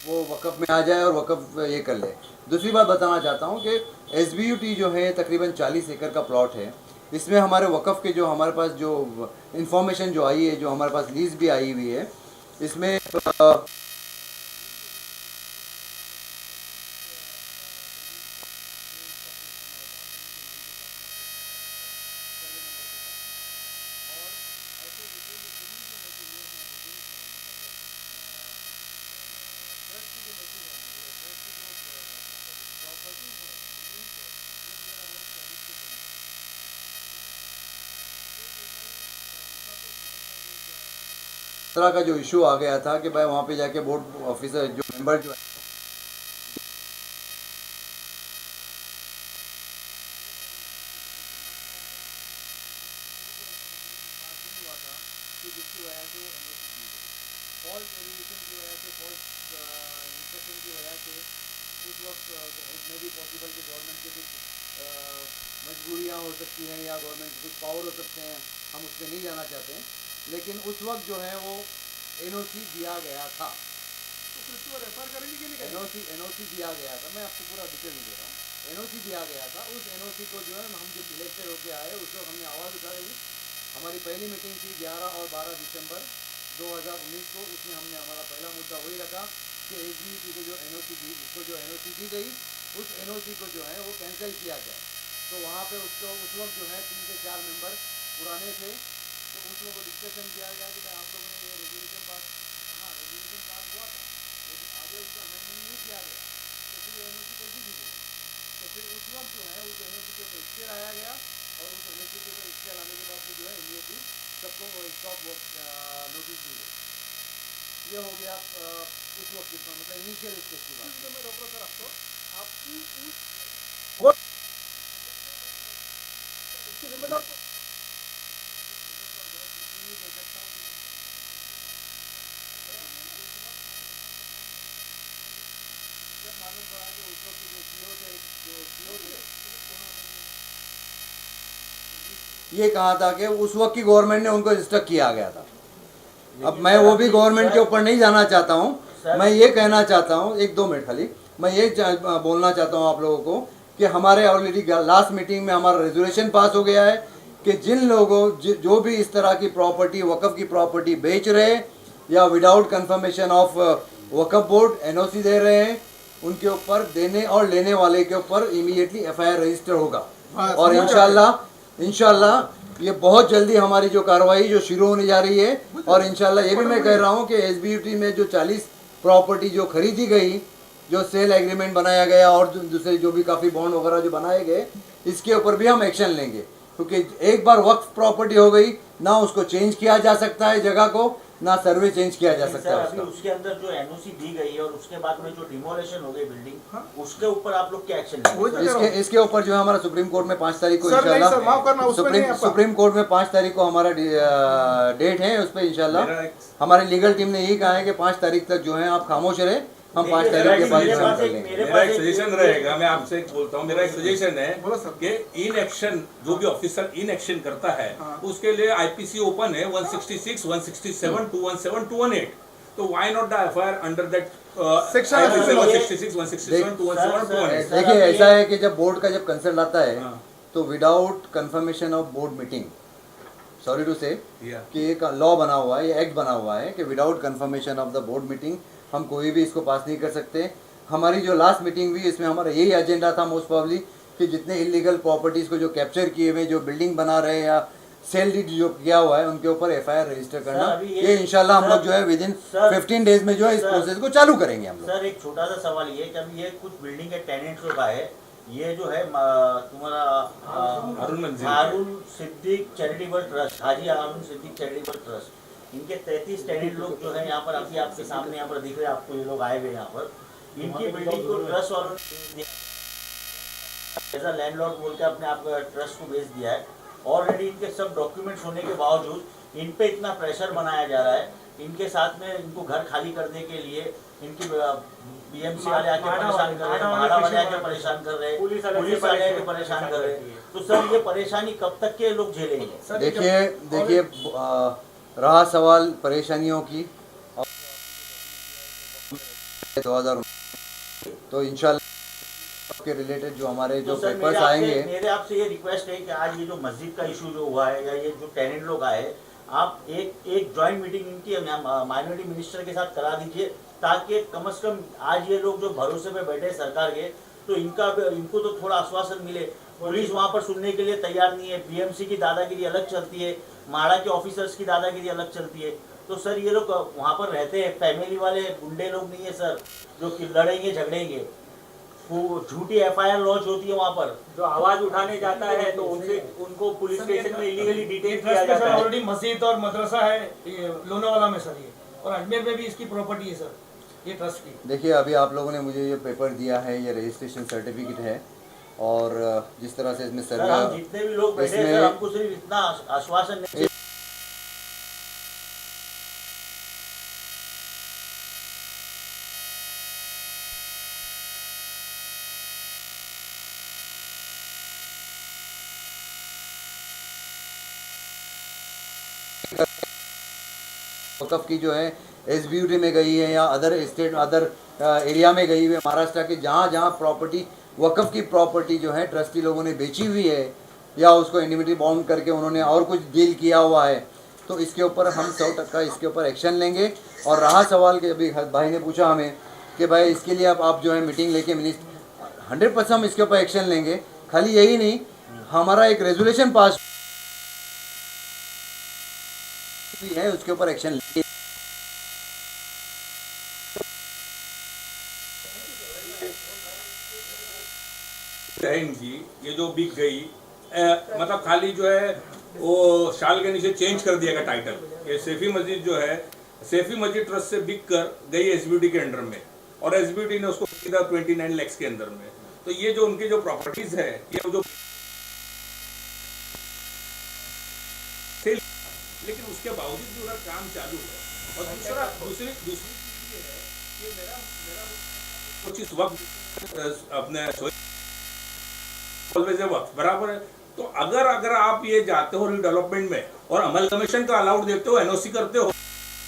वो वक़्फ़ में आ जाए और वक़्फ़ ये कर ले। दूसरी बात बताना चाहता हूँ कि SBUT जो है तकरीबन 40 एकड़ का प्लॉट है। इसमें हमारे वक़्फ़ के जो हमारे पास जो इंफॉर्मेशन जो आई है, जो हमारे पास लीज़ भी आई हुई है, इसमें तरह का जो इशू आ गया था कि भाई वहाँ पे जाके बोर्ड ऑफिसर जो मेंबर जो है जिसकी वजह से वो एनओसी दी गई। फॉल्स एलिगेशन की वजह से, फॉल्स इंस्ट्रक्शन की वजह से उस वक्त मे भी पॉसिबल कि गवर्नमेंट के कुछ मजबूरियाँ हो सकती हैं या गवर्नमेंट के कुछ पावर हो सकते हैं, हम उस पर नहीं जाना चाहते हैं। लेकिन उस वक्त जो है वो एनओसी दिया गया था, एनओसी दिया गया था। मैं आपको पूरा डिटेल नहीं दे रहा हूँ। एनओसी दिया गया था। उस एनओसी को जो है हम जब इलेक्टेड होके आए उस वक्त हमने आवाज़ उठाई। हमारी पहली मीटिंग थी 11 और 12 दिसंबर 2019 को। उसमें हमने हमारा पहला मुद्दा वही रखा कि SBUT को जो एनओसी दी, उसको जो एनओसी दी गई, उस एनओसी को जो है वो कैंसिल किया जाए। तो वहाँ पे उसको उस वक्त जो है 3 से 4 मेंबर पुराने थे, तो उसमें वो डिस्कशन किया गया कि भाई आप लोगों ने ये रेजोल्यूशन पास, हाँ रेजोल्यूशन पास हुआ था, लेकिन आगे उसका अमेंडमेंट नहीं किया गया, तो फिर एनओसी कैसी दी गई। तो फिर उस वक्त जो है उस एनओसी के ऊपर स्टे लाया गया और उस एनओसी के ऊपर स्टे लाने के बाद जो है इमीडिएटली सबको स्टॉप वर्क नोटिस दी गई। ये हो गया उस वक्त की मतलब इनिशियल स्टेज की बात। मैं रोक सर आपको, आपकी उसकी जिम्मेदार मालूम पड़ा कि उस वक्त जो सीओ थे ये कहा था कि उस वक्त की गवर्नमेंट ने उनको इंस्ट्रक्ट किया गया था। अब मैं वो भी गवर्नमेंट के ऊपर नहीं जाना चाहता हूँ। मैं ये कहना चाहता हूँ, 1-2 मिनट खाली, मैं ये बोलना चाहता हूँ आप लोगों को कि हमारे ऑलरेडी लास्ट मीटिंग में हमारा रेजोल्यूशन पास हो गया है कि जिन लोगों जो भी इस तरह की प्रॉपर्टी, वक़्फ़ की प्रॉपर्टी बेच रहे हैं या विदाउट कंफर्मेशन ऑफ वक़्फ़ बोर्ड एनओसी दे रहे हैं, उनके ऊपर देने और लेने वाले के ऊपर इमीडिएटली FIR रजिस्टर होगा। और इंशाल्लाह ये बहुत जल्दी हमारी जो कार्रवाई जो शुरू होने जा रही है। और इंशाल्लाह ये भी मैं कह रहा हूँ कि SBUT में जो 40 प्रॉपर्टी जो खरीदी गई, जो सेल एग्रीमेंट बनाया गया और दूसरे जो भी काफ़ी बॉन्ड वगैरह जो बनाए गए, इसके ऊपर भी हम एक्शन लेंगे। क्योंकि एक बार वक्फ प्रॉपर्टी हो गई ना, उसको चेंज किया जा सकता है जगह को, ना सर्वे चेंज किया जा सकता है अभी उसके अंदर जो एनओसी दी गई है और उसके बाद में जो डिमोलेशन हो गई बिल्डिंग, उसके ऊपर आप लोग क्या एक्शन लेंगे? इसके ऊपर जो है हमारा सुप्रीम कोर्ट में 5 तारीख को इंशाल्लाह सुप्रीम कोर्ट में 5 तारीख को हमारा डेट है। उस पर इंशाल्लाह हमारी लीगल टीम ने यही कहा है कि 5 तारीख तक जो है आप खामोश रहे, हम 5 तारीख के बाद मेरा एक सजेशन रहेगा, मैं आपसे बोलता हूँ, मेरा एक सजेशन है कि इन एक्शन जो भी ऑफिसर इन एक्शन करता है उसके लिए IPC ओपन है 166, 167, 217, 218। तो why not the FIR under that section 166, 167, 217, 218। देखिए ऐसा है कि जब बोर्ड का जब कंसर्न आता है तो without confirmation of board meeting, sorry to say कि एक लॉ बना हुआ है, ये एक्ट बना हुआ है कि without confirmation of the board meeting हम कोई भी इसको पास नहीं कर सकते। हमारी जो लास्ट मीटिंग हुई इसमें हमारा यही एजेंडा था मोस्ट प्रॉब्ली कि जितने इलीगल प्रॉपर्टीज़ को जो कैप्चर किए हुए, जो बिल्डिंग बना रहे हैं या सेल डीड जो किया हुआ है, उनके ऊपर FIR रजिस्टर करना। ये इंशाल्लाह हम लोग जो है विदिन 15 डेज में जो है इस प्रोसेस को चालू करेंगे हम लोग। सर एक छोटा सा सवाल ये कि अभी ये कुछ बिल्डिंग के टेनेंट्स का है, ये जो है तुम्हारा हारून सिद्दीक चैरिटेबल ट्रस्ट, हाजी हारून सिद्दीक चैरिटेबल ट्रस्ट, इनके 33 टेनेंट लोग जो है यहाँ पर अभी आपके सामने यहाँ पर दिख रहे हैं आपको, ये लोग आए हुए यहाँ पर। इनकी बिल्डिंग को ट्रस्ट वालों ने एज अ लैंडलॉर्ड बोल के अपने आप ट्रस्ट को बेच दिया है। ऑलरेडी इनके सब डॉक्यूमेंट्स होने के बावजूद इन पे इतना प्रेशर बनाया जा रहा है, इनके साथ में इनको घर खाली करने के लिए इनकी BMC वाले आके परेशान कर रहे हैं, भाड़ा वाले आके परेशान कर रहे हैं, पुलिस वाले आके परेशान कर रहे हैं। तो सर ये परेशानी कब तक के लोग झेलेंगे? देखिए रहा सवाल परेशानियों की, 2000 तो इंशाल्लाह के रिलेटेड जो हमारे जो तो सर पेपर्स आएंगे। मेरे आपसे ये रिक्वेस्ट है कि आज ये जो मस्जिद का इशू जो हुआ है या ये जो टेनेंट लोग आए, आप एक जॉइंट मीटिंग इनकी माइनॉरिटी मिनिस्टर के साथ करा दीजिए, ताकि कम से कम आज ये लोग जो भरोसे पे बैठे सरकार के, तो इनको तो थोड़ा आश्वासन मिले। पुलिस वहाँ पर सुनने के लिए तैयार नहीं है, बीएमसी की दादागिरी अलग चलती है, माड़ा के ऑफिसर्स की दादागिरी अलग चलती है। तो सर ये लोग वहाँ पर रहते हैं, फैमिली वाले गुंडे लोग नहीं है सर जो कि लड़ेंगे झगड़ेंगे। वो झूठी एफआईआर लॉन्च होती है वहाँ पर, जो आवाज उठाने जाता है तो उनको पुलिस स्टेशन में इलीगली डिटेन किया जाता है। ऑलरेडी मस्जिद और मदरसा है ये लोनावाला में सर, ये और अजमेर में भी इसकी प्रॉपर्टी है सर, ये ट्रस्ट की। देखिए अभी आप लोगों ने मुझे ये पेपर दिया है, ये रजिस्ट्रेशन सर्टिफिकेट है, और जिस तरह से इसमें सर हम जितने भी लोग बैठे हैं सर, हमको सिर्फ इतना आश्वासन नहीं। वक़फ़ की जो है एसबीयूटी में गई है या अदर स्टेट अदर एरिया में गई हुई है, महाराष्ट्र के जहाँ जहाँ प्रॉपर्टी वक़फ़ की प्रॉपर्टी जो है ट्रस्टी लोगों ने बेची हुई है या उसको इंडिमिटी बाउंड करके उन्होंने और कुछ डील किया हुआ है, तो इसके ऊपर हम 100% इसके ऊपर एक्शन लेंगे। और रहा सवाल कि अभी भाई ने पूछा हमें कि भाई इसके लिए आप जो है मीटिंग लेके मिनिस्टर 100% हम इसके ऊपर एक्शन लेंगे। खाली यही नहीं, हमारा एक रेजोल्यूशन पास भी है, उसके ऊपर एक्शन लेंगे। इनकी ये जो बिक गई मतलब खाली जो है वो शाल के नीचे चेंज कर दिया गया टाइटल। ये सेफी मस्जिद जो है सेफी मस्जिद ट्रस्ट से बिक कर गई एसबीटी के अंडर में, और एसबीटी ने उसको खरीदा 29 लाख के अंदर में। तो ये जो उनकी जो प्रॉपर्टीज है ये जो लेकिन उसके बावजूद जो काम चालू है। और दूसरी चीज ये है कि मेरा कुछ इस वक्त अपने वक्त बराबर है। तो अगर आप ये जाते हो रिडेवलपमेंट में और अमल कमीशन का अलाउड देते हो, एनओसी करते हो,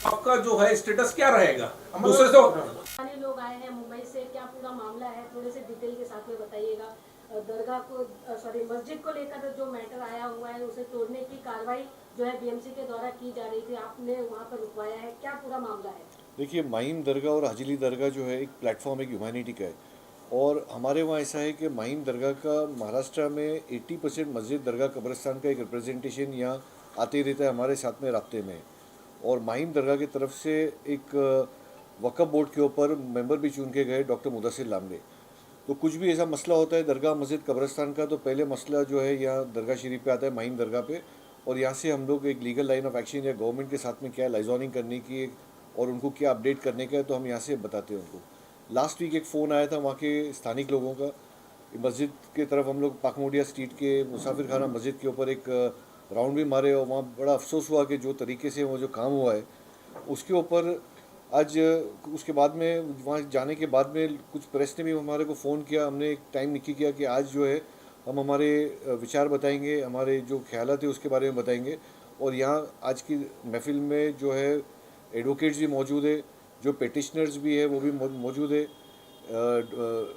आपका जो है स्टेटस क्या रहेगा? दूसरे से लोग आए हैं मुंबई से, क्या पूरा मामला है थोड़े से डिटेल के साथ में बताइएगा। दरगाह को मस्जिद को लेकर जो मैटर आया हुआ है उसे तोड़ने की कार्रवाई जो है बीएमसी के द्वारा की जा रही थी, आपने वहाँ पर रुकवाया है, क्या पूरा मामला है? देखिए, माहिम दरगाह और हाजिली दरगाह जो है एक प्लेटफॉर्म एक ह्यूमैनिटी का है, और हमारे वहाँ ऐसा है कि माहिम दरगाह का महाराष्ट्र में 80% मस्जिद दरगाह कब्रिस्तान का एक रिप्रेजेंटेशन यहाँ आते रहता है, हमारे साथ में राब्ते में। और माहिम दरगाह की तरफ से एक वक़फ़ बोर्ड के ऊपर मेंबर भी चुन के गए डॉक्टर मुदस्सिर लामड़े। तो कुछ भी ऐसा मसला होता है दरगाह मस्जिद कब्रिस्तान का, तो पहले मसला जो है यहाँ दरगाह शरीफ पे आता है, माहिम दरगाह पे, और यहाँ से हम लोग एक लीगल लाइन ऑफ एक्शन या गवर्नमेंट के साथ में क्या लाइजॉनिंग करने की और उनको क्या अपडेट करने का है, तो हम यहाँ से बताते हैं उनको। लास्ट वीक एक फ़ोन आया था वहाँ के स्थानिक लोगों का, मस्जिद के तरफ हम लोग पाकमोडिया स्ट्रीट के मुसाफिर खाना मस्जिद के ऊपर एक राउंड भी मारे, और वहाँ बड़ा अफसोस हुआ कि जो तरीके से वो जो काम हुआ है उसके ऊपर आज उसके बाद में वहाँ जाने के बाद में कुछ प्रेस ने भी हमारे को फ़ोन किया, हमने एक टाइम निकी किया कि आज जो है हम हमारे विचार बताएंगे, हमारे जो ख्यालात है उसके बारे में बताएंगे। और यहाँ आज की महफिल में जो है एडवोकेट्स भी मौजूद है, जो पेटिशनर्स भी है वो भी मौजूद है,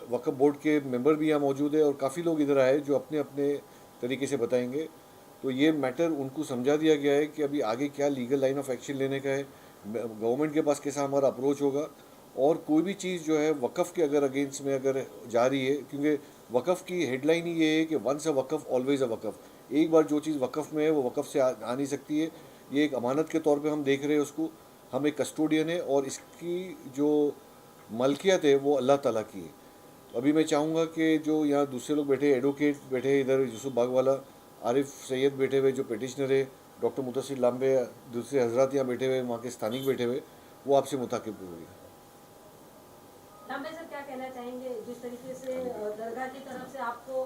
वक्फ बोर्ड के मेंबर भी यहाँ मौजूद है, और काफ़ी लोग इधर आए जो अपने अपने तरीके से बताएंगे। तो ये मैटर उनको समझा दिया गया है कि अभी आगे क्या लीगल लाइन ऑफ एक्शन लेने का है, गवर्नमेंट के पास कैसा हमारा अप्रोच होगा, और कोई भी चीज़ जो है वक़फ़ के अगर अगेंस्ट में अगर जा रही है, क्योंकि वक़फ़ की हेडलाइन ही ये है कि वंस अ वक़फ़ ऑलवेज़ अ वक़फ़। एक बार जो चीज़ वक़फ़ में है वो वक़फ़ से आ नहीं सकती है, ये एक अमानत के तौर पे हम देख रहे हैं उसको, हम एक कस्टोडियन है और इसकी जो मलकियत है वो अल्लाह ताला की है। अभी मैं चाहूँगा कि जो यहाँ दूसरे लोग बैठे, एडवोकेट बैठे इधर, यूसुफ बागवाला, आरिफ सैयद बैठे हुए जो पेटिशनर है, डॉक्टर मुदस्सिर लामड़े, दूसरे हजरात यहाँ बैठे हुए, वहाँ के स्थानिक बैठे हुए, वो आपसे मुताकिब होंगे। लामड़े सर क्या कहना चाहेंगे, जिस तरीके से दरगाह की तरफ से आपको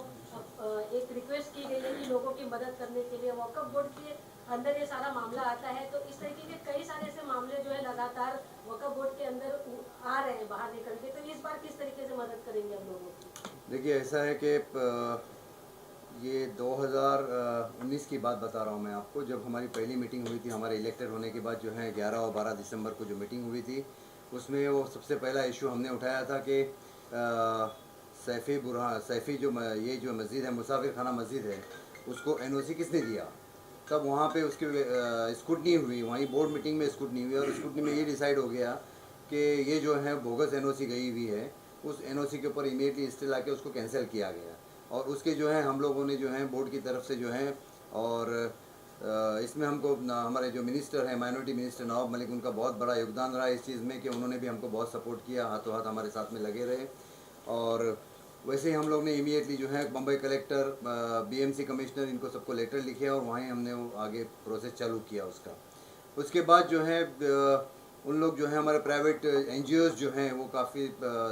एक रिक्वेस्ट की गई है कि लोगों की मदद करने के लिए, वक्फ बोर्ड के अंदर ये सारा मामला आता है, तो इस तरीके के कई सारे ऐसे मामले जो है लगातार वक्फ बोर्ड के अंदर आ रहे हैं बाहर निकल के, तो इस बार किस तरीके से मदद करेंगे हम लोगों की? देखिए ऐसा है कि ये 2019 की बात बता रहा हूँ मैं आपको, जब हमारी पहली मीटिंग हुई थी, हमारे इलेक्टेड होने के बाद जो है 11 और 12 दिसंबर को जो मीटिंग हुई थी, उसमें वो सबसे पहला इशू हमने उठाया था कि सैफ़ी ये जो मस्जिद है, मुसाफिर खाना मस्जिद है, उसको एनओसी किसने दिया। तब वहाँ पे उसकी स्क्रूटनी हुई, वहीं बोर्ड मीटिंग में स्क्रूटनी हुई और स्क्रूटनी में ये डिसाइड हो गया कि ये जो है बोगस एनओसी गई हुई है, उस एनओसी के ऊपर इमीडिएटली स्टे ला के उसको कैंसिल किया गया। और उसके जो है हम लोगों ने जो है बोर्ड की तरफ से जो है, और इसमें हमको हमारे जो मिनिस्टर हैं, माइनॉरिटी मिनिस्टर नवाब मलिक, उनका बहुत बड़ा योगदान रहा इस चीज़ में कि उन्होंने भी हमको बहुत सपोर्ट किया, हाथों हाथ हमारे साथ में लगे रहे। और वैसे ही हम लोग ने इमीडिएटली जो है बम्बई कलेक्टर, बीएमसी कमिश्नर, इनको सबको लेटर लिखे और वहीं हमने वो आगे प्रोसेस चालू किया उसका। उसके बाद जो है उन लोग जो है हमारे प्राइवेट एनजीओज़ जो हैं वो काफ़ी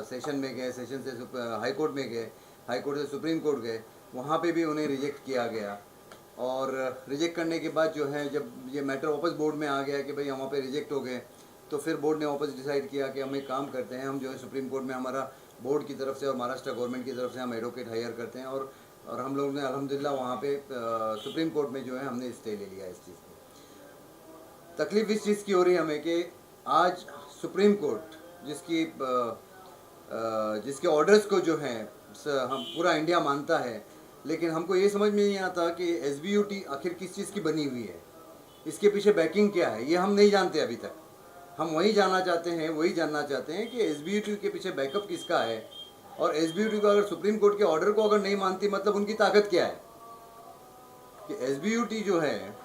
सेशन में गए, सेशन से हाई कोर्ट में गए, हाई कोर्ट से सुप्रीम कोर्ट गए, वहाँ पे भी उन्हें रिजेक्ट किया गया। और रिजेक्ट करने के बाद जो है जब ये मैटर वापस बोर्ड में आ गया कि भाई वहाँ पे रिजेक्ट हो गए, तो फिर बोर्ड ने वापस डिसाइड किया कि हम एक काम करते हैं, हम जो है सुप्रीम कोर्ट में हमारा बोर्ड की तरफ से और महाराष्ट्र गवर्नमेंट की तरफ से हम एडवोकेट हायर करते हैं। और हम लोग ने अल्हम्दुलिल्लाह वहाँ पे सुप्रीम कोर्ट में जो है हमने स्टे ले लिया इस चीज़ को। तकलीफ इस चीज़ की हो रही है हमें कि आज सुप्रीम कोर्ट जिसके ऑर्डर्स को जो है हम पूरा इंडिया मानता है, लेकिन हमको ये समझ में नहीं आता कि SBUT आखिर किस चीज़ की बनी हुई है, इसके पीछे बैकिंग क्या है, ये हम नहीं जानते अभी तक। हम वही जानना चाहते हैं कि SBUT के पीछे बैकअप किसका है, और SBUT को अगर सुप्रीम कोर्ट के ऑर्डर को अगर नहीं मानती, मतलब उनकी ताकत क्या है कि SBUT जो है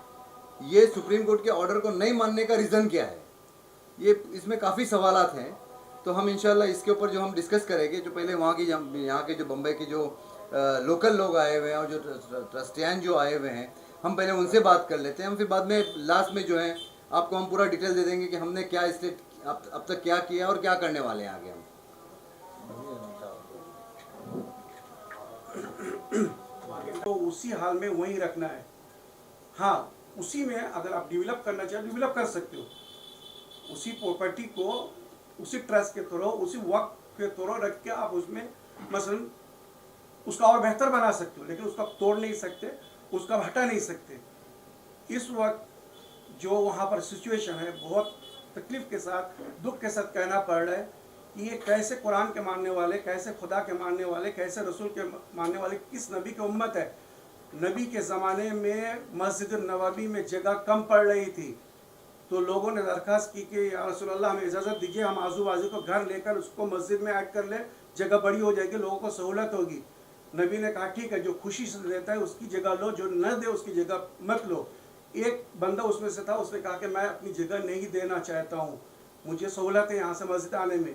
ये सुप्रीम कोर्ट के ऑर्डर को नहीं मानने का रीज़न क्या है। ये इसमें काफ़ी सवालात हैं। तो हम इंशाल्लाह इसके ऊपर जो हम डिस्कस करेंगे, जो पहले यहाँ के जो बम्बई के जो लोकल लोग आए हुए हैं और जो ट्रस्टियान जो आए हुए हैं, हम पहले उनसे बात कर लेते हैं। हम फिर बाद में लास्ट में जो है आपको हम पूरा डिटेल दे देंगे कि हमने क्या स्टेट अब तक क्या किया और क्या करने वाले हैं आगे हम। तो उसी हाल में वहीं रखना है। हाँ, उसी में अगर आप डेवलप करना चाहें डेवलप कर सकते हो, उसी प्रॉपर्टी को उसी ट्रस्ट के थ्रू, उसी वक्त के थ्रू रख के आप उसमें मसलन उसका और बेहतर बना सकते हो, लेकिन उसका तोड़ नहीं सकते, उसका हटा नहीं सकते। इस वक्त जो वहाँ पर सिचुएशन है, बहुत तकलीफ के साथ, दुख के साथ कहना पड़ रहा है कि ये कैसे कुरान के मानने वाले, कैसे खुदा के मानने वाले, कैसे रसूल के मानने वाले, किस नबी की उम्मत है। नबी के ज़माने में मस्जिद नबवी में जगह कम पड़ रही थी, तो लोगों ने दरख्वास्त की कि या रसूल अल्लाह हमें इजाज़त दीजिए, हम आजू बाजू को घर लेकर उसको मस्जिद में ऐड कर ले, जगह बड़ी हो जाएगी, लोगों को सहूलत होगी। नबी ने कहा ठीक है, जो खुशी से देता है उसकी जगह लो, जो न दे उसकी जगह मत लो। एक बंदा उसमें से था, उसने कहा कि मैं अपनी जगह नहीं देना चाहता हूँ, मुझे सहूलत है यहाँ से मस्जिद आने में।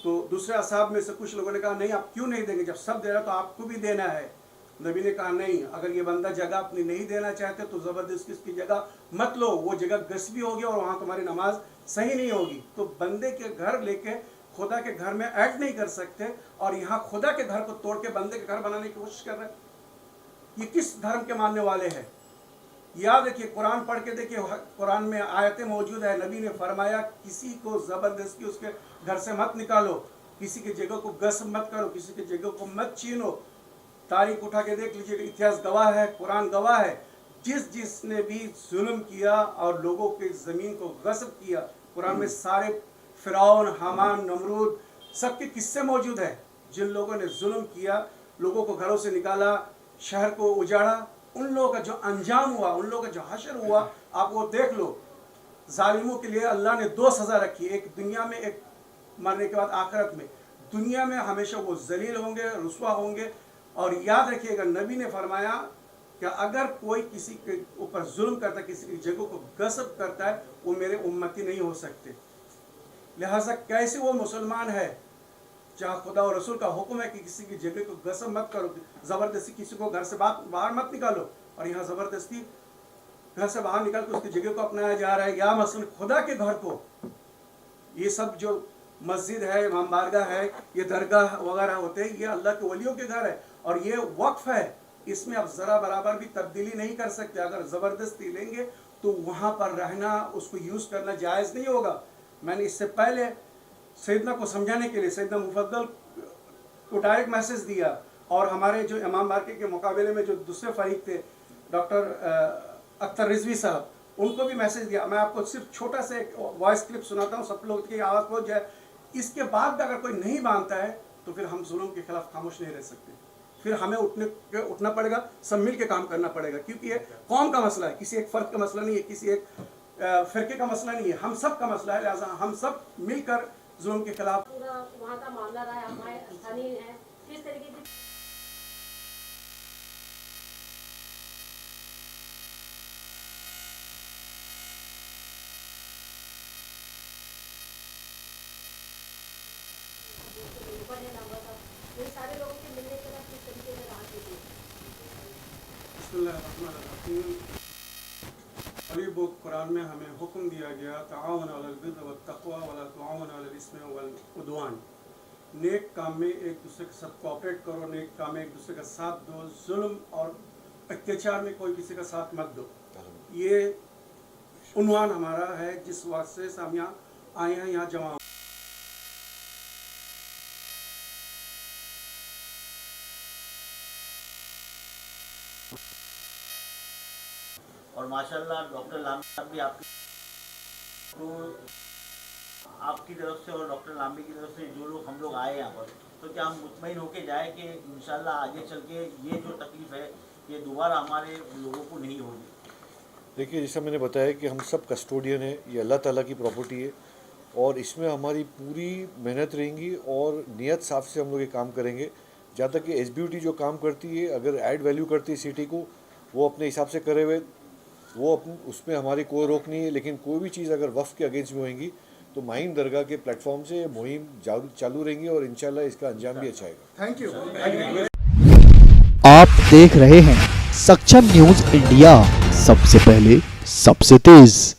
तो दूसरे असहाब में से कुछ लोगों ने कहा नहीं, आप क्यों नहीं देंगे, जब सब दे रहा तो आपको भी देना है। नबी ने कहा नहीं, अगर ये बंदा जगह अपनी नहीं देना चाहते तो ज़बरदस्ती इसकी जगह मत लो, वो जगह गस्बी होगी और वहाँ तुम्हारी नमाज सही नहीं होगी। तो बंदे के घर लेके खुदा के घर में ऐड नहीं कर सकते, और यहाँ खुदा के घर को तोड़ के बंदे के घर बनाने की कोशिश कर रहे हैं। ये किस धर्म के मानने वाले हैं? याद रखिए, कुरान पढ़ के देखिए, कुरान में आयतें मौजूद है। नबी ने फरमाया किसी को ज़बरदस्ती उसके घर से मत निकालो, किसी की जगह को गस्ब मत करो, किसी की जगह को मत छीनो। तारीख उठा के देख लीजिए, इतिहास गवाह है, कुरान गवाह है। जिसने भी जुल्म किया और लोगों के ज़मीन को गस्ब किया, कुरान में सारे फिरौन, हामान, नमरूद सबके किस्से मौजूद है। जिन लोगों ने जुल्म किया, लोगों को घरों से निकाला, शहर को उजाड़ा, उन लोगों का जो अंजाम हुआ, उन लोगों का जो हशर हुआ, आप वो देख लो। जालिमों के लिए अल्लाह ने 2 सज़ा रखी, एक दुनिया में, एक मरने के बाद आखिरत में। दुनिया में हमेशा वो जलील होंगे, रुसवा होंगे। और याद रखिएगा, नबी ने फरमाया कि अगर कोई किसी के ऊपर जुल्म करता है, किसी की जगह को गस्ब करता है, वो मेरे उम्मती नहीं हो सकते। लिहाजा कैसे वो मुसलमान है जहाँ खुदा और रसूल का हुक्म है कि किसी की जगह को गस्ब मत करो, ज़बरदस्ती किसी को घर से बाहर मत निकालो, और यहाँ ज़बरदस्ती घर से बाहर निकाल कर उसकी जगह को अपनाया जा रहा है। या मसलन खुदा के घर को, ये सब जो मस्जिद है, इमाम बारगाह है, ये दरगाह वगैरह होते हैं, ये अल्लाह के वलियों के घर है और ये वक्फ है। इसमें आप ज़रा बराबर भी तब्दीली नहीं कर सकते। अगर ज़बरदस्ती लेंगे तो वहाँ पर रहना, उसको यूज़ करना जायज़ नहीं होगा। मैंने इससे पहले सैयदना को समझाने के लिए सैयदना मुफद्दल को डायरेक्ट मैसेज दिया, और हमारे जो इमाम बारके के मुकाबले में जो दूसरे फरीक थे, डॉक्टर अख्तर रिजवी साहब, उनको भी मैसेज दिया। मैं आपको सिर्फ छोटा सा एक वॉइस क्लिप सुनाता हूँ, सब लोग की आवाज़ पहुँच जाए। इसके बाद भी अगर कोई नहीं मानता है तो फिर हम जुल्म के खिलाफ खामोश नहीं रह सकते, फिर हमें उठना पड़ेगा, सब मिल के काम करना पड़ेगा, क्योंकि ये कौम का मसला है, किसी एक फर्द का मसला नहीं है, किसी एक फिरके का मसला नहीं है, हम सब का मसला है। लिहाजा हम सब मिलकर जुल्म के खिलाफ। पूरा वहाँ का मामला रहा है, हमारे स्थानीय है, किस तरीके की ये सारे लोगों के मिलने के बाद किस तरीके से राहत देती है? बिस्मिल्लाहिर्रहमानिर्रहीम। अभी वो कुरान में हमें हुक्म दिया गया, ताआवनु अलल बिर्रि वत तक़वा वला ताआवनु अलल इस्मि वल उद्वान। नेक काम में एक दूसरे के साथ कोऑपरेट करो, नेक काम में एक दूसरे का साथ दो, जुल्म और अत्याचार में कोई किसी का साथ मत दो। ये उन्वान हमारा है जिस वास्ते से हम यहाँ आए हैं, यहाँ जमा। और माशाल्लाह डॉक्टर लांबी साहब भी आपकी तरफ से और डॉक्टर लांबी की तरफ से जो लोग हम लोग आए यहाँ पर, तो क्या हम मुतमईन होके जाए कि इंशाल्लाह आगे चल के ये जो तकलीफ है ये दोबारा हमारे लोगों को नहीं होगी। देखिए, जैसा मैंने बताया कि हम सब कस्टोडियन है, ये अल्लाह ताला की प्रॉपर्टी है और इसमें हमारी पूरी मेहनत रहेंगी और नियत साफ से हम लोग ये काम करेंगे। जहाँ तक कि SBUT जो काम करती है, अगर ऐड वैल्यू करती है सिटी को, वो अपने हिसाब से करे हुए, वो उसमें हमारी कोई रोक नहीं है। लेकिन कोई भी चीज़ अगर वफ़ के अगेंस्ट में होएंगी तो माहीम दरगाह के प्लेटफॉर्म से मुहिम चालू रहेंगी और इंशाल्लाह इसका अंजाम भी अच्छा आएगा। Thank you. आप देख रहे हैं सक्षम न्यूज इंडिया, सबसे पहले सबसे तेज।